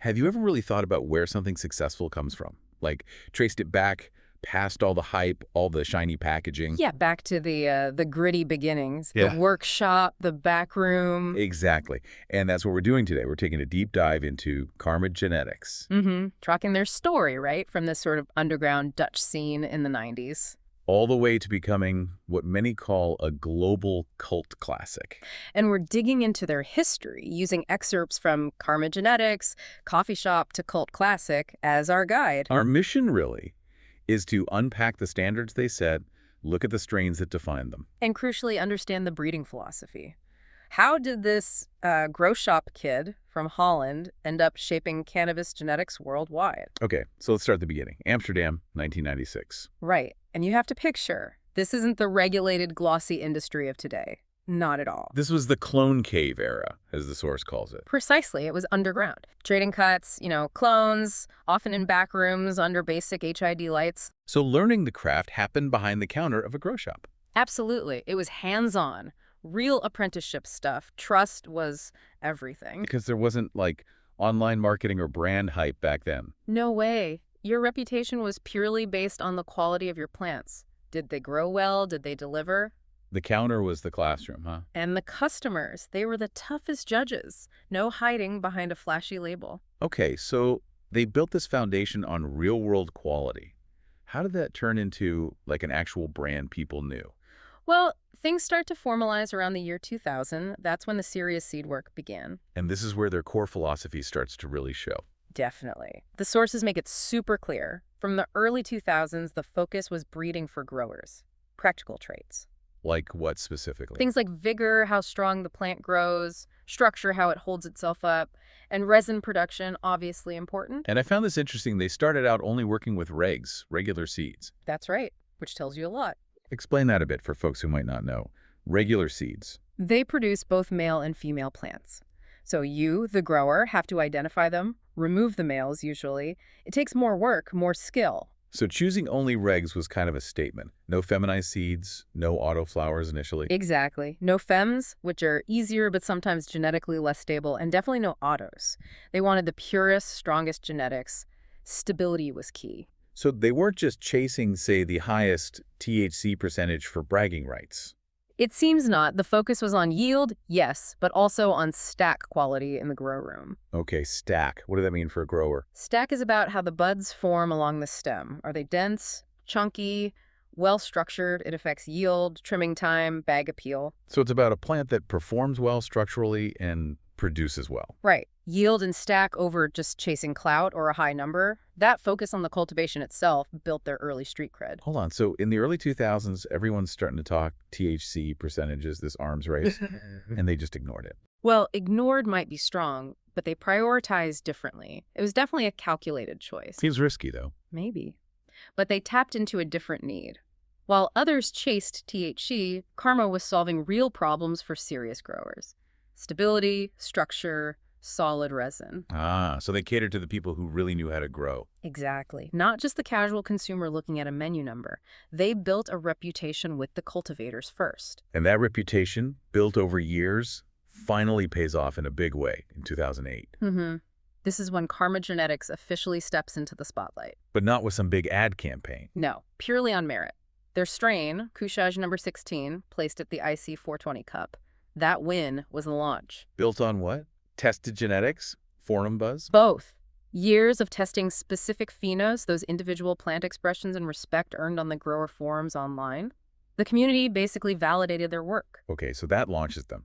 Have you ever really thought about where something successful comes from? Like, traced it back past all the hype, all the shiny packaging? Yeah, back to the gritty beginnings, the Yeah. workshop, the back room. Exactly. And that's what we're doing today. We're taking a deep dive into Karma genetics, Tracking their story, right, from this sort of underground Dutch scene in the 90s. all the way to becoming what many call a global cult classic. And we're digging into their history, using excerpts from Karma Genetics, Coffeeshop to Cult Classic as our guide. Our mission, really, is to unpack the standards they set, look at the strains that define them. And crucially, understand the breeding philosophy. How did this grow shop kid from Holland end up shaping cannabis genetics worldwide? Okay, so let's start at the beginning. Amsterdam, 1996. Right. And you have to picture, this isn't the regulated, glossy industry of today. Not at all. This was the clone cave era, as the source calls it. Precisely. It was underground. Trading cuts, clones, often in back rooms under basic HID lights. So learning the craft happened behind the counter of a grow shop. Absolutely. It was hands-on, real apprenticeship stuff. Trust was everything. Because there wasn't, like, online marketing or brand hype back then. No way. Your reputation was purely based on the quality of your plants. Did they grow well? Did they deliver? The counter was the classroom, huh? And the customers, they were the toughest judges. No hiding behind a flashy label. Okay, so they built this foundation on real-world quality. How did that turn into, like, an actual brand people knew? Well, things start to formalize around the year 2000. That's when the serious seed work began. And this is where their core philosophy starts to really show. Definitely. The sources make it super clear. From the early 2000s, the focus was breeding for growers. Practical traits. Like what specifically? Things like vigor, how strong the plant grows, structure, how it holds itself up, and resin production, obviously important. And I found this interesting. They started out only working with regs, regular seeds. That's right, which tells you a lot. Explain that a bit for folks who might not know. Regular seeds. They produce both male and female plants. So you, the grower, have to identify them, remove the males usually. It takes more work, more skill. So choosing only regs was kind of a statement. No feminized seeds, no autoflowers initially. Exactly. No fems, which are easier but sometimes genetically less stable, and definitely no autos. They wanted the purest, strongest genetics. Stability was key. So they weren't just chasing, say, the highest THC percentage for bragging rights. It seems not. The focus was on yield, yes, but also on stack quality in the grow room. Okay, stack. What does that mean for a grower? Stack is about how the buds form along the stem. Are they dense, chunky, well-structured? It affects yield, trimming time, bag appeal. So it's about a plant that performs well structurally and produces well. Right. Yield and stack over just chasing clout or a high number. That focus on the cultivation itself built their early street cred. Hold on. So in the early 2000s, everyone's starting to talk THC percentages, this arms race, and they just ignored it. Well, ignored might be strong, but they prioritized differently. It was definitely a calculated choice. Seems risky, though. Maybe. But they tapped into a different need. While others chased THC, Karma was solving real problems for serious growers. Stability, structure, solid resin. Ah, so they catered to the people who really knew how to grow. Exactly. Not just the casual consumer looking at a menu number. They built a reputation with the cultivators first. And that reputation, built over years, finally pays off in a big way in 2008. This is when Karma Genetics officially steps into the spotlight. But not with some big ad campaign. No, purely on merit. Their strain, Kushage number 16, placed at the IC 420 cup. That win was the launch. Built on what? Tested genetics? Forum buzz? Both. Years of testing specific phenos, those individual plant expressions and respect earned on the grower forums online. The community basically validated their work. Okay, so that launches them.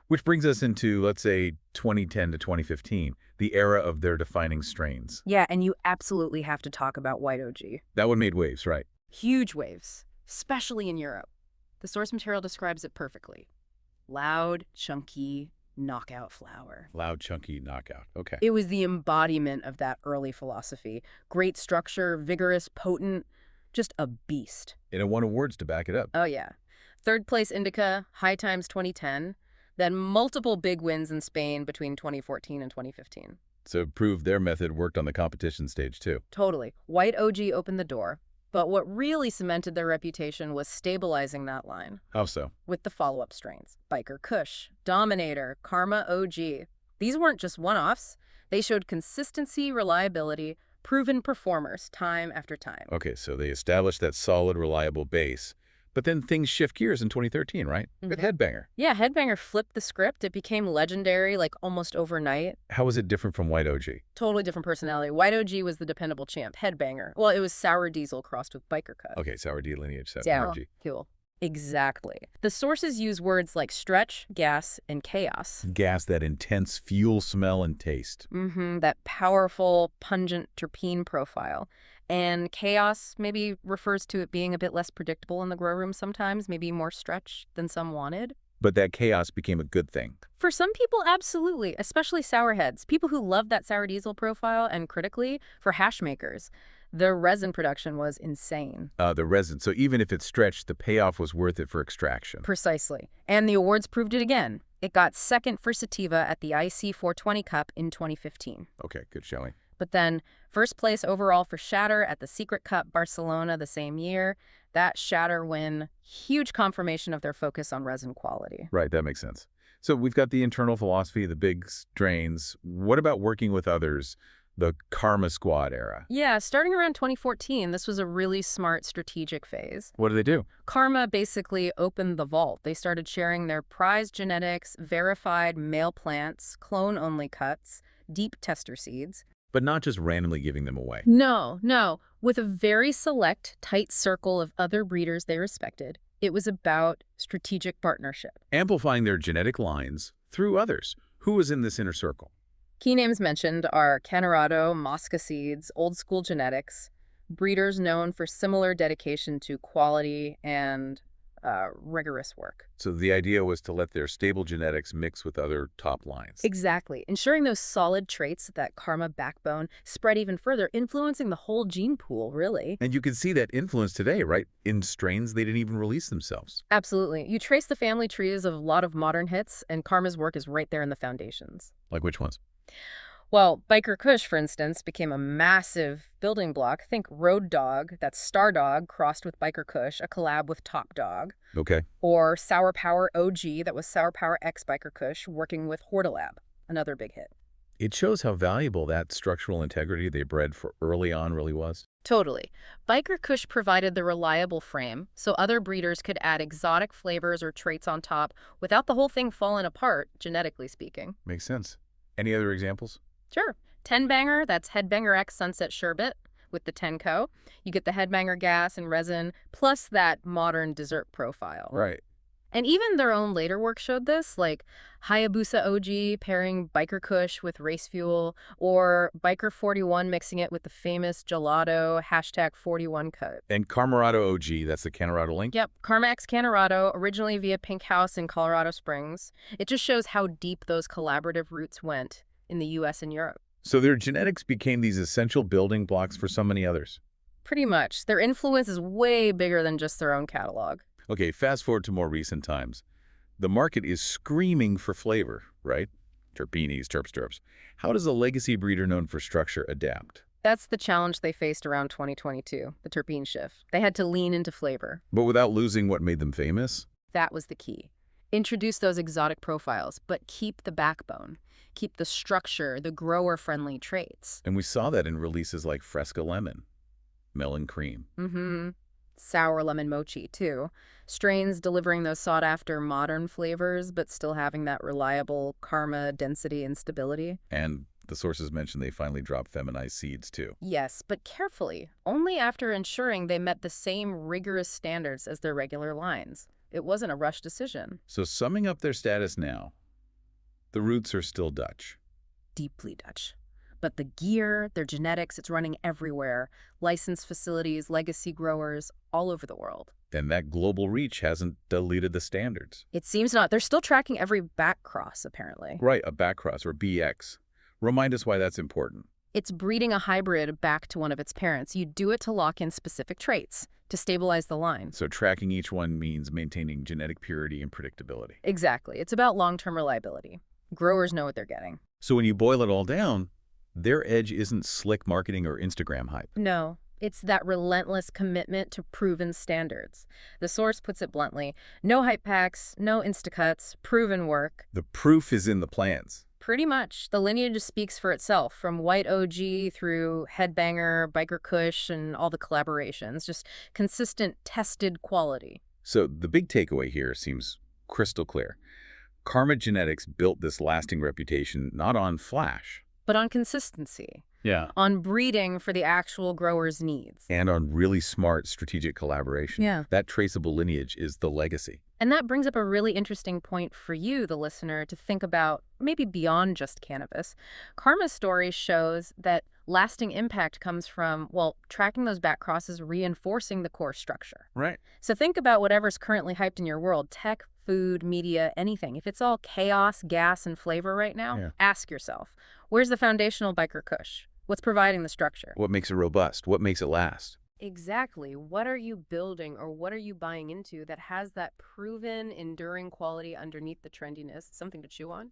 Which brings us into, let's say, 2010 to 2015, the era of their defining strains. Yeah, and you absolutely have to talk about White OG. That one made waves, right? Huge waves, especially in Europe. The source material describes it perfectly. Loud, chunky, knockout flower. Loud, chunky knockout. Okay. It was the embodiment of that early philosophy. Great structure, vigorous, potent, just a beast. And it won awards to back it up. Oh, yeah. Third place Indica, High Times 2010, then multiple big wins in Spain between 2014 and 2015. So it proved their method worked on the competition stage, too. Totally. White OG opened the door. But what really cemented their reputation was stabilizing that line. How so? With the follow-up strains. Biker Kush, Dominator, Karma OG. These weren't just one-offs. They showed consistency, reliability, proven performers time after time. Okay, so they established that solid, reliable base. But then things shift gears in 2013, right? With Headbanger. Yeah, Headbanger flipped the script. It became legendary like almost overnight. How was it different from White OG? Totally different personality. White OG was the dependable champ. Headbanger. Well, it was sour diesel crossed with biker cut. Okay, sour D lineage 7 Yeah, OG. cool. Exactly. The sources use words like stretch, gas, and chaos. Gas, that intense fuel smell and taste. That powerful, pungent terpene profile. And chaos maybe refers to it being a bit less predictable in the grow room sometimes, maybe more stretch than some wanted. But that chaos became a good thing. For some people, absolutely, especially sourheads, people who love that sour diesel profile, and critically, for hash makers. The resin production was insane. The resin. So even if it stretched, the payoff was worth it for extraction. Precisely. And the awards proved it again. It got second for sativa at the IC 420 Cup in 2015. Okay, good showing. But then first place overall for Shatter at the Secret Cup Barcelona the same year. That Shatter win, huge confirmation of their focus on resin quality. Right, that makes sense. So we've got the internal philosophy, the big strains. What about working with others? The Karma Squad era. Yeah, starting around 2014, this was a really smart strategic phase. What do they do? Karma basically opened the vault. They started sharing their prized genetics, verified male plants, clone-only cuts, deep tester seeds. But not just randomly giving them away. No. With a very select, tight circle of other breeders they respected, it was about strategic partnership. Amplifying their genetic lines through others. Who was in this inner circle? Key names mentioned are Canorado, Mosca Seeds, Old School Genetics, breeders known for similar dedication to quality and rigorous work. So the idea was to let their stable genetics mix with other top lines. Exactly. Ensuring those solid traits, that karma backbone, spread even further, influencing the whole gene pool, really. And you can see that influence today, right? In strains they didn't even release themselves. Absolutely. You trace the family trees of a lot of modern hits, and Karma's work is right there in the foundations. Like which ones? Well, Biker Kush, for instance, became a massive building block. Think Road Dawg, that's Star Dog crossed with Biker Kush, a collab with Top Dog. Okay. Or Sour Power OG, that was Sour Power X Biker Kush, working with Hortalab, another big hit. It shows how valuable that structural integrity they bred for early on really was. Totally. Biker Kush provided the reliable frame, so other breeders could add exotic flavors or traits on top without the whole thing falling apart, genetically speaking. Makes sense. Any other examples? Sure. TenBanger, that's Headbanger X Sunset Sherbet with the Tenco. You get the Headbanger gas and resin, plus that modern dessert profile. Right. And even their own later work showed this, like Hayabusa OG pairing Biker Kush with Race Fuel, or Biker 41 mixing it with the famous Gelato #41 cut. And Camarado OG, that's the Canorado link? Yep, Karma X Canorado, originally via Pink House in Colorado Springs. It just shows how deep those collaborative roots went in the U.S. and Europe. So their genetics became these essential building blocks for so many others. Pretty much. Their influence is way bigger than just their own catalog. Okay, fast forward to more recent times. The market is screaming for flavor, right? Terpenes, terps. How does a legacy breeder known for structure adapt? That's the challenge they faced around 2022, the terpene shift. They had to lean into flavor. But without losing what made them famous? That was the key. Introduce those exotic profiles, but keep the backbone. Keep the structure, the grower-friendly traits. And we saw that in releases like Fresca Lemon Melon Cream. Sour lemon mochi, too. Strains delivering those sought-after modern flavors, but still having that reliable karma, density, and stability. And the sources mentioned they finally dropped feminized seeds, too. Yes, but carefully, only after ensuring they met the same rigorous standards as their regular lines. It wasn't a rushed decision. So summing up their status now, the roots are still Dutch. Deeply Dutch. But the gear, their genetics, it's running everywhere. Licensed facilities, legacy growers, all over the world. And that global reach hasn't diluted the standards. It seems not. They're still tracking every back cross, apparently. Right, a backcross, or BX. Remind us why that's important. It's breeding a hybrid back to one of its parents. You do it to lock in specific traits, to stabilize the line. So tracking each one means maintaining genetic purity and predictability. Exactly. It's about long-term reliability. Growers know what they're getting. So when you boil it all down, their edge isn't slick marketing or Instagram hype. No, it's that relentless commitment to proven standards. The source puts it bluntly, no hype packs, no Instacuts, proven work. The proof is in the plans. Pretty much. The lineage speaks for itself, from White OG through Headbanger, Biker Kush, and all the collaborations. Just consistent, tested quality. So the big takeaway here seems crystal clear. Karma Genetics built this lasting reputation not on flash. But on consistency, Yeah. on breeding for the actual grower's needs. And on really smart strategic collaboration. Yeah. That traceable lineage is the legacy. And that brings up a really interesting point for you, the listener, to think about maybe beyond just cannabis. Karma's story shows that lasting impact comes from, well, tracking those back crosses, reinforcing the core structure. Right. So think about whatever's currently hyped in your world, tech, food, media, anything. If it's all chaos, gas, and flavor right now, ask yourself, where's the foundational biker kush? What's providing the structure? What makes it robust? What makes it last? Exactly. What are you building or what are you buying into that has that proven, enduring quality underneath the trendiness? Something to chew on?